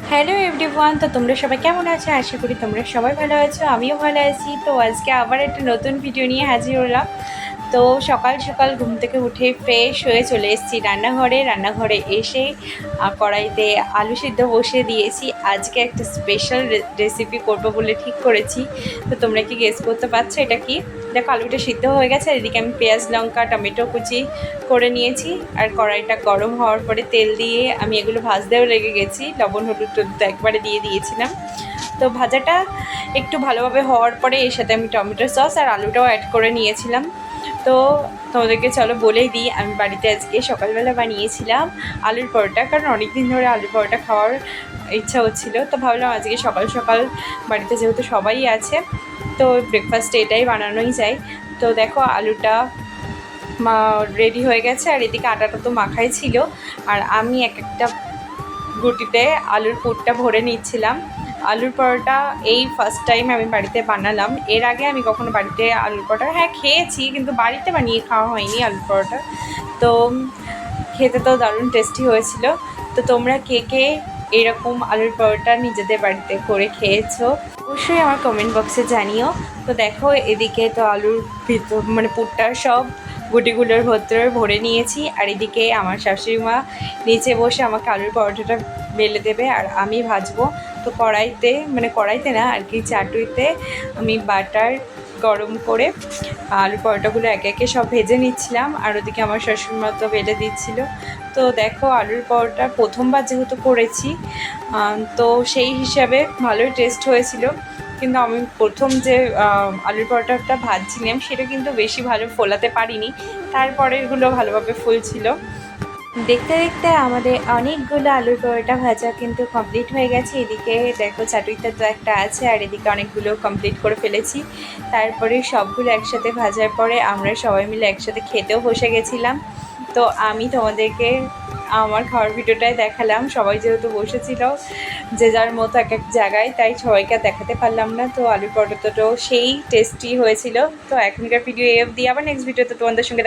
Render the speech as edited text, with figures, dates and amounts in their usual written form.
Hello everyone, তো তোমরা সবাই কেমন আছো? আশা করি তোমরা সবাই ভালো আছো, আমিও ভালো আছি। তো আজকে আবার একটা নতুন ভিডিও নিয়ে হাজির হলাম। তো সকাল সকাল ঘুম থেকে উঠে ফ্রেশ হয়ে চলে এসেছি রান্নাঘরে এসে কড়াইতে আলু সিদ্ধ বসিয়ে দিয়েছি। আজকে একটা স্পেশাল রেসিপি করব বলে ঠিক করেছি। তো তোমরা কি গেস করতে পারছো এটা কি? দেখো, আলুটা সিদ্ধ হয়ে গেছে, আর এদিকে আমি পেঁয়াজ লঙ্কা টমেটো কুচি করে নিয়েছি। আর কড়াইটা গরম হওয়ার পরে তেল দিয়ে আমি এগুলো ভাজতেও লেগে গেছি, লবণ হলুদ টলুদ একবারে দিয়ে দিয়েছিলাম। তো ভাজাটা একটু ভালোভাবে হওয়ার পরে এর সাথে আমি টমেটো সস আর আলুটাও অ্যাড করে নিয়েছিলাম। তো তোমাদেরকে চলো বলেই দিই, আমি বাড়িতে আজকে সকালবেলা বানিয়েছিলাম আলুর পরোটা, কারণ অনেক দিন ধরে আলুর পরোটা খাওয়ার ইচ্ছা হচ্ছিলো। তো ভাবলাম আজকে সকাল সকাল বাড়িতে যেহেতু সবাই আছে, তো ব্রেকফাস্টে এটাই বানানোই যায়। তো দেখো, আলুটা রেডি হয়ে গেছে, আর এদিকে আটাটা তো মাখাই ছিল, আর আমি একটা গুটিতে আলুর পুরটা ভরে নিচ্ছিলাম। আলুর পরোটা এই ফার্স্ট টাইম আমি বাড়িতে বানালাম। এর আগে আমি কখনো বাড়িতে আলুর পরোটা খেয়েছি, কিন্তু বাড়িতে বানিয়ে খাওয়া হয়নি আলুর পরোটা। তো খেতে তো দারুণ টেস্টি হয়েছিল। তো তোমরা কে কে এরকম আলুর পরোটা নিজেদের বাড়িতে করে খেয়েছো অবশ্যই আমার কমেন্ট বক্সে জানিও। তো দেখো, এদিকে তো আলুর ভিতর পুরটা সব গুটিগুলোর ভেতরে ভরে নিয়েছি, আর এদিকে আমার শাশুড়ি মা নিচে বসে আমাকে আলুর পরোটাটা বেলে দেবে আর আমি ভাজবো। তো কড়াইতে না আর কি, চাটুইতে আমি বাটার গরম করে আলুর পরোটাগুলো একে একে সব ভেজে নিচ্ছিলাম, আর ওদিকে আমার শ্বশুরমা তো বেলে দিচ্ছিল। তো দেখো, আলুর পরোটা প্রথমবার যেহেতু করেছি, তো সেই হিসাবে ভালোই টেস্ট হয়েছিল। কিন্তু আমি প্রথম যে আলুর পরোটাটা ভাজছিলাম সেটা কিন্তু বেশি ভালো ফোলাতে পারিনি, তারপরেরগুলো ভালোভাবে ফুলছিল। দেখতে দেখতে আমাদের অনেকগুলো আলুর পরোটা ভাজা কিন্তু কমপ্লিট হয়ে গেছে। এদিকে দেখো, চাটুইটা তো একটা আছে, আর এদিকে অনেকগুলো কমপ্লিট করে ফেলেছি। তারপরে সবগুলো একসাথে ভাজার পরে আমরা সবাই মিলে একসাথে খেতেও বসে গেছিলাম। তো আমি তোমাদেরকে আমার খাওয়ার ভিডিওটাই দেখালাম। সবাই যেহেতু বসেছিল যে যার মতো এক এক জায়গায়, তাই সবাইকে দেখাতে পারলাম না। তো আলুর পরোটাটাও সেই টেস্টি হয়েছিল। তো এখনকার ভিডিও এফ দিয়ে আবার নেক্সট ভিডিওতে তোমাদের সঙ্গে